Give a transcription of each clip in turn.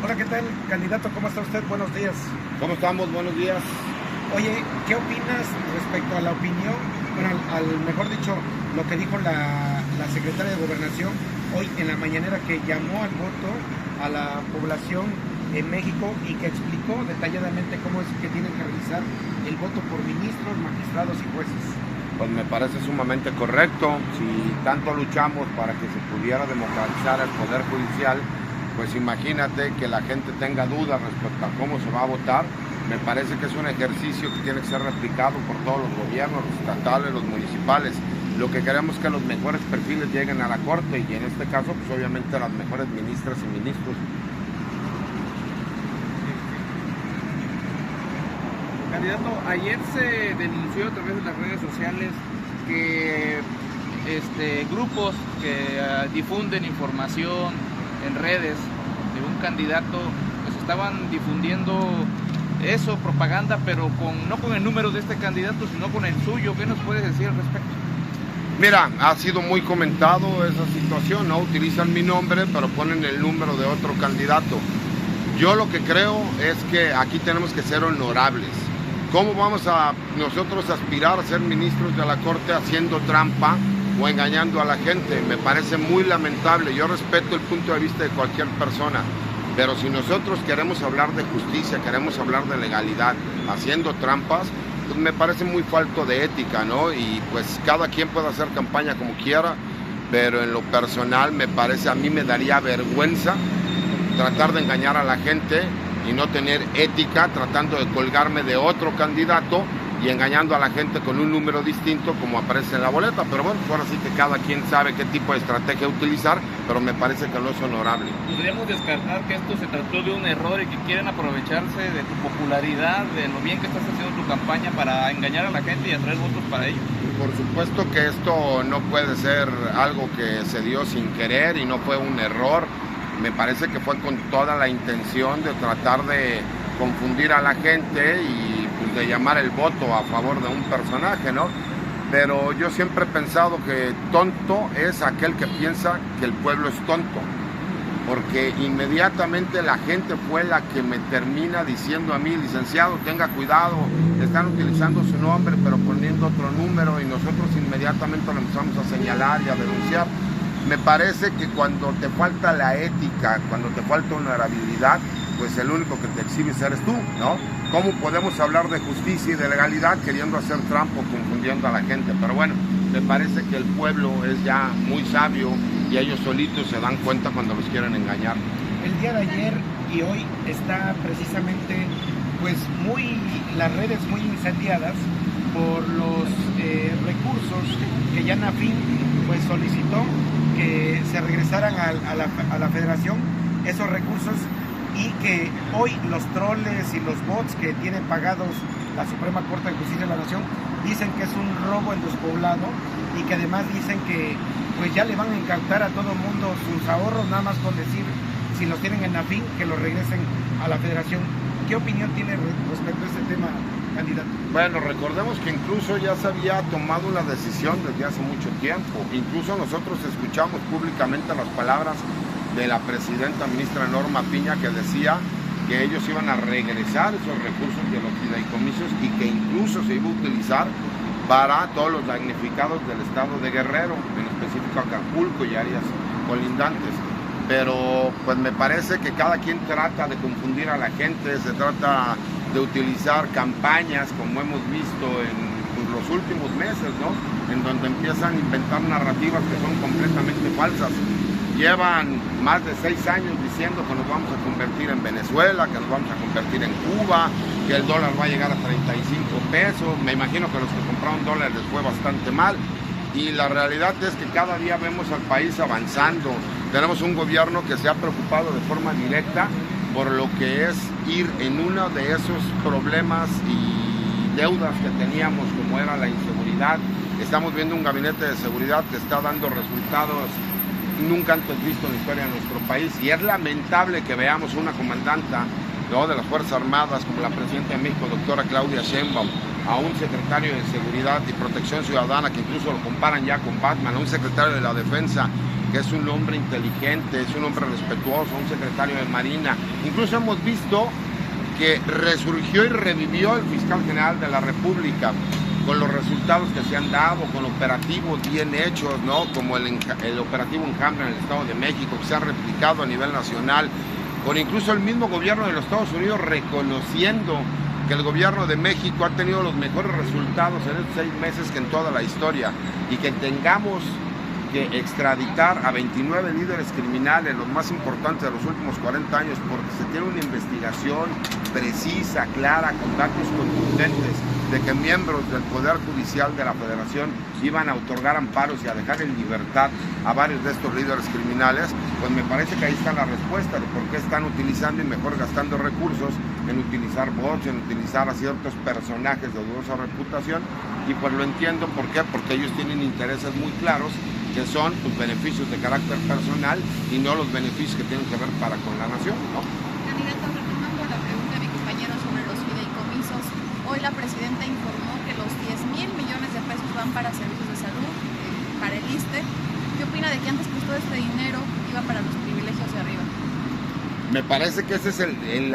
Hola, ¿qué tal, candidato? ¿Cómo está usted? Buenos días. ¿Cómo estamos? Buenos días. Oye, ¿qué opinas respecto a la opinión, bueno, mejor dicho, lo que dijo la secretaria de Gobernación hoy en la mañanera, que llamó al voto a la población en México y que explicó detalladamente cómo es que tienen que realizar el voto por ministros, magistrados y jueces? Pues me parece sumamente correcto. Si tanto luchamos para que se pudiera democratizar el Poder Judicial, pues imagínate que la gente tenga dudas respecto a cómo se va a votar. Me parece que es un ejercicio que tiene que ser replicado por todos los gobiernos, los estatales, los municipales. Lo que queremos es que los mejores perfiles lleguen a la Corte y en este caso, pues obviamente las mejores ministras y ministros. Candidato, ayer se denunció a través de las redes sociales que grupos que difunden información en redes de un candidato, pues estaban difundiendo eso, propaganda, pero no con el número de este candidato, sino con el suyo. ¿Qué nos puedes decir al respecto? Mira, ha sido muy comentado esa situación, ¿no? Utilizan mi nombre, pero ponen el número de otro candidato. Yo lo que creo es que aquí tenemos que ser honorables. ¿Cómo vamos a nosotros aspirar a ser ministros de la Corte haciendo trampa o engañando a la gente? Me parece muy lamentable. Yo respeto el punto de vista de cualquier persona, pero si nosotros queremos hablar de justicia, queremos hablar de legalidad, haciendo trampas, pues me parece muy falto de ética, ¿no? Y pues cada quien puede hacer campaña como quiera, pero en lo personal me parece, a mí me daría vergüenza tratar de engañar a la gente y no tener ética, tratando de colgarme de otro candidato y engañando a la gente con un número distinto como aparece en la boleta. Pero bueno, pues ahora sí que cada quien sabe qué tipo de estrategia utilizar, pero me parece que no es honorable. ¿Podríamos descartar que esto se trató de un error y que quieren aprovecharse de tu popularidad, de lo bien que estás haciendo tu campaña para engañar a la gente y atraer votos para ellos? Por supuesto que esto no puede ser algo que se dio sin querer y no fue un error. Me parece que fue con toda la intención de tratar de confundir a la gente y pues, de llamar el voto a favor de un personaje, ¿no? Pero yo siempre he pensado que tonto es aquel que piensa que el pueblo es tonto, porque inmediatamente la gente fue la que me termina diciendo a mí: licenciado, tenga cuidado, están utilizando su nombre pero poniendo otro número, y nosotros inmediatamente lo empezamos a señalar y a denunciar. Me parece que cuando te falta la ética, cuando te falta honorabilidad, pues el único que te exhibes eres tú, ¿no? ¿Cómo podemos hablar de justicia y de legalidad queriendo hacer trampa o confundiendo a la gente? Pero bueno, me parece que el pueblo es ya muy sabio y ellos solitos se dan cuenta cuando los quieren engañar. El día de ayer y hoy está precisamente pues las redes muy incendiadas por los recursos que ya Nafin pues solicitó que se regresaran a la federación esos recursos, y que hoy los troles y los bots que tienen pagados la Suprema Corte de Justicia de la Nación dicen que es un robo en despoblado, y que además dicen que pues ya le van a incautar a todo el mundo sus ahorros, nada más con decir, si los tienen en Nafin, que los regresen a la federación. ¿Qué opinión tiene respecto a este tema, candidato? Bueno, recordemos que incluso ya se había tomado la decisión desde hace mucho tiempo. Incluso nosotros escuchamos públicamente las palabras de la presidenta ministra Norma Piña, que decía que ellos iban a regresar esos recursos de los fideicomisos y que incluso se iba a utilizar para todos los damnificados del estado de Guerrero, en específico Acapulco y áreas colindantes. Pero pues me parece que cada quien trata de confundir a la gente, se trata de utilizar campañas como hemos visto en los últimos meses, ¿no? En donde empiezan a inventar narrativas que son completamente falsas. Llevan más de 6 años diciendo que nos vamos a convertir en Venezuela, que nos vamos a convertir en Cuba, que el dólar va a llegar a 35 pesos. Me imagino que los que compraron dólares les fue bastante mal. Y la realidad es que cada día vemos al país avanzando. Tenemos un gobierno que se ha preocupado de forma directa por lo que es ir en uno de esos problemas y deudas que teníamos, como era la inseguridad. Estamos viendo un gabinete de seguridad que está dando resultados nunca antes visto en la historia de nuestro país, y es lamentable que veamos una comandanta, ¿no?, de las Fuerzas Armadas como la presidenta de México, doctora Claudia Sheinbaum, a un secretario de Seguridad y Protección Ciudadana que incluso lo comparan ya con Batman, a un secretario de la Defensa que es un hombre inteligente, es un hombre respetuoso, un secretario de Marina. Incluso hemos visto que resurgió y revivió el fiscal general de la República con los resultados que se han dado, con operativos bien hechos, ¿no? Como el operativo Enjambre en el Estado de México, que se ha replicado a nivel nacional, con incluso el mismo gobierno de los Estados Unidos reconociendo que el gobierno de México ha tenido los mejores resultados en estos 6 meses que en toda la historia, y que tengamos que extraditar a 29 líderes criminales, los más importantes de los últimos 40 años, porque se tiene una investigación precisa, clara, con datos contundentes de que miembros del Poder Judicial de la Federación iban a otorgar amparos y a dejar en libertad a varios de estos líderes criminales, pues me parece que ahí está la respuesta de por qué están utilizando y mejor gastando recursos en utilizar bots, en utilizar a ciertos personajes de dudosa reputación, y pues lo entiendo, ¿por qué? Porque ellos tienen intereses muy claros, que son sus beneficios de carácter personal y no los beneficios que tienen que ver para con la nación, ¿no? Candidato, retomando la pregunta de mi compañero sobre los fideicomisos, hoy la presidenta informó que los 10,000 millones de pesos van para servicios de salud, para el ISSSTE. ¿Qué opina de que antes pues todo este dinero iba para los privilegios de arriba? Me parece que ese es el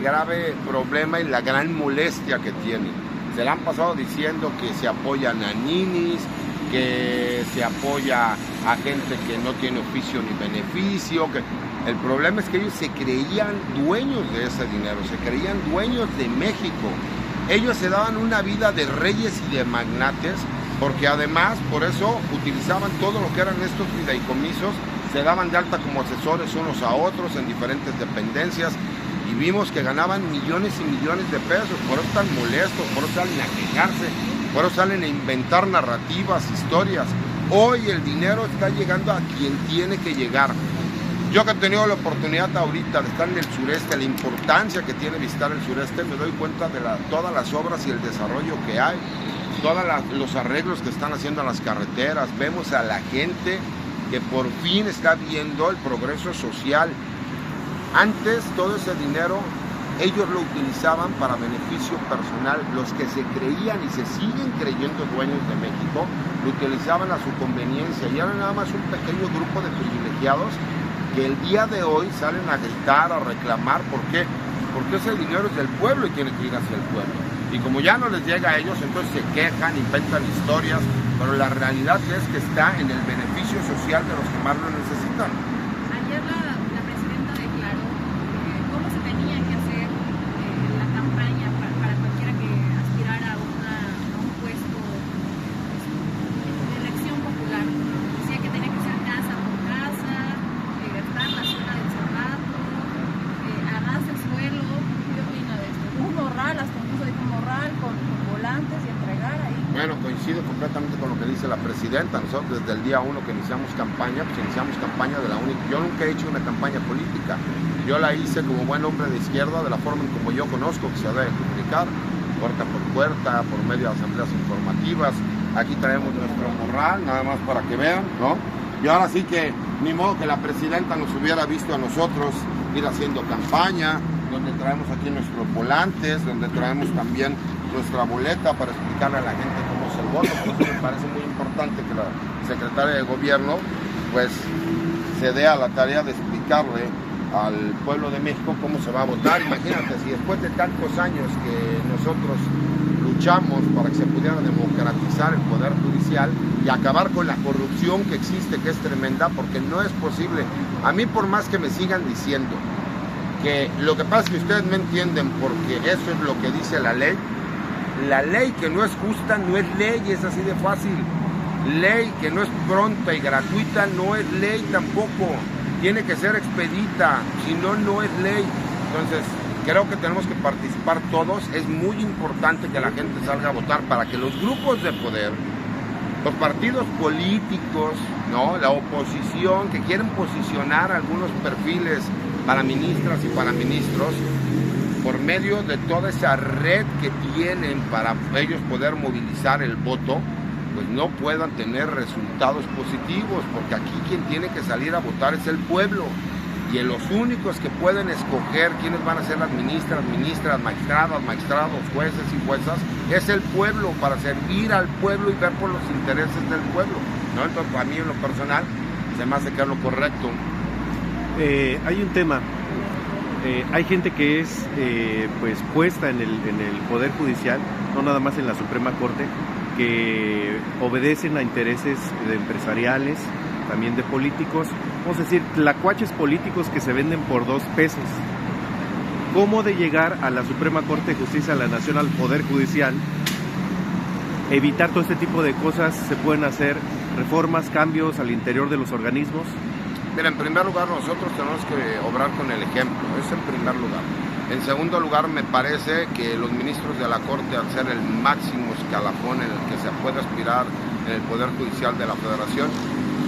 grave problema y la gran molestia que tienen. Se le han pasado diciendo que se apoyan a ninis, que se apoya a gente que no tiene oficio ni beneficio, que el problema es que ellos se creían dueños de ese dinero, se creían dueños de México. Ellos se daban una vida de reyes y de magnates, porque además por eso utilizaban todo lo que eran estos fideicomisos, se daban de alta como asesores unos a otros en diferentes dependencias, y vimos que ganaban millones y millones de pesos. Por eso están molestos, por eso salen a quejarse, por eso salen a inventar narrativas, historias. Hoy el dinero está llegando a quien tiene que llegar. Yo que he tenido la oportunidad ahorita de estar en el sureste, la importancia que tiene visitar el sureste, me doy cuenta de todas las obras y el desarrollo que hay, todos los arreglos que están haciendo a las carreteras. Vemos a la gente que por fin está viendo el progreso social. Antes todo ese dinero ellos lo utilizaban para beneficio personal. Los que se creían y se siguen creyendo dueños de México lo utilizaban a su conveniencia, y era nada más un pequeño grupo de privilegiados que el día de hoy salen a gritar, a reclamar. ¿Por qué? Porque ese dinero es del pueblo y tiene que ir hacia el pueblo. Y como ya no les llega a ellos, entonces se quejan, inventan historias, pero la realidad es que está en el beneficio social de los que más lo necesitan. Ayer la presidenta declaró cómo se tenía que hacer la campaña para cualquiera que aspirara a un puesto de elección popular. Decía que tenía que ser casa por casa, estar en la zona del Cerrato, a ras del suelo. ¿Qué opina de esto? Un morral, hasta incluso dijo morral con volantes y entregar ahí. Bueno, coincido completamente con lo que dice la presidenta. Nosotros desde el día 1 que iniciamos campaña, pues iniciamos campaña de la única. Yo nunca he hecho una campaña política. Yo la hice como buen hombre de izquierda, de la forma en como yo conozco que se debe comunicar, puerta por puerta, por medio de asambleas informativas. Aquí traemos nuestro morral, nada más para que vean, ¿no? Y ahora sí que ni modo que la presidenta nos hubiera visto a nosotros ir haciendo campaña, donde traemos aquí nuestros volantes, donde traemos también nuestra boleta para explicarle a la gente cómo es el voto. Por eso me parece muy importante que la secretaria de gobierno pues se dé a la tarea de explicarle al pueblo de México cómo se va a votar. Imagínate, si después de tantos años que nosotros luchamos para que se pudiera democratizar el poder judicial y acabar con la corrupción que existe, que es tremenda, porque no es posible. A mí, por más que me sigan diciendo que lo que pasa es que ustedes no entienden porque eso es lo que dice la ley que no es justa no es ley, es así de fácil. Ley que no es pronta y gratuita no es ley tampoco, tiene que ser expedita, si no, no es ley. Entonces, creo que tenemos que participar todos. Es muy importante que la gente salga a votar para que los grupos de poder, los partidos políticos, ¿no?, la oposición que quieren posicionar algunos perfiles para ministras y para ministros, por medio de toda esa red que tienen para ellos poder movilizar el voto, pues no puedan tener resultados positivos, porque aquí quien tiene que salir a votar es el pueblo, y los únicos que pueden escoger quiénes van a ser las ministras, magistrados, jueces y juezas, es el pueblo, para servir al pueblo y ver por los intereses del pueblo, ¿no? Entonces, para mí en lo personal, se me hace que es lo correcto. Hay un tema. Hay gente que es pues puesta en el Poder Judicial, no nada más en la Suprema Corte, que obedecen a intereses de empresariales, también de políticos, vamos a decir, tlacuaches políticos que se venden por 2 pesos. ¿Cómo de llegar a la Suprema Corte de Justicia de la Nación, al Poder Judicial? Evitar todo este tipo de cosas, se pueden hacer reformas, cambios al interior de los organismos. Mira, en primer lugar nosotros tenemos que obrar con el ejemplo, eso en primer lugar. En segundo lugar, me parece que los ministros de la Corte, al ser el máximo escalafón en el que se puede aspirar en el Poder Judicial de la Federación,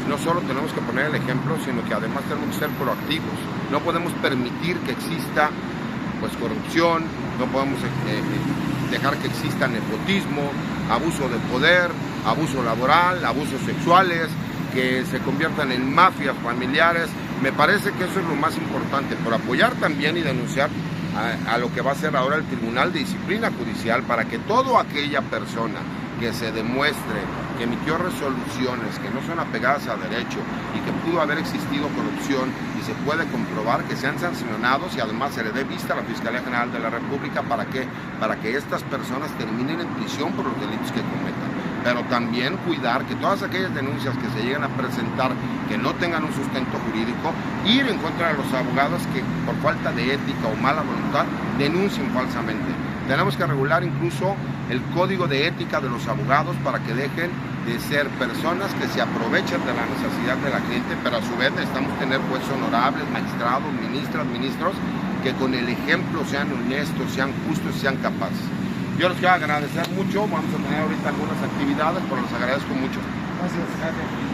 no solo tenemos que poner el ejemplo, sino que además tenemos que ser proactivos. No podemos permitir que exista pues corrupción, no podemos dejar que exista nepotismo, abuso de poder, abuso laboral, abusos sexuales, que se conviertan en mafias familiares. Me parece que eso es lo más importante, por apoyar también y denunciar a lo que va a ser ahora el Tribunal de Disciplina Judicial, para que toda aquella persona que se demuestre que emitió resoluciones que no son apegadas a derecho y que pudo haber existido corrupción y se puede comprobar, que sean sancionados, y además se le dé vista a la Fiscalía General de la República para que estas personas terminen en prisión por los delitos que cometan. Pero también cuidar que todas aquellas denuncias que se lleguen a presentar que no tengan un sustento jurídico, ir en contra de los abogados que por falta de ética o mala voluntad denuncien falsamente. Tenemos que regular incluso el código de ética de los abogados para que dejen de ser personas que se aprovechen de la necesidad de la gente, pero a su vez necesitamos tener jueces honorables, magistrados, ministros, que con el ejemplo sean honestos, sean justos, sean capaces. Yo les quiero agradecer mucho, vamos a tener ahorita algunas actividades, pero les agradezco mucho. Gracias.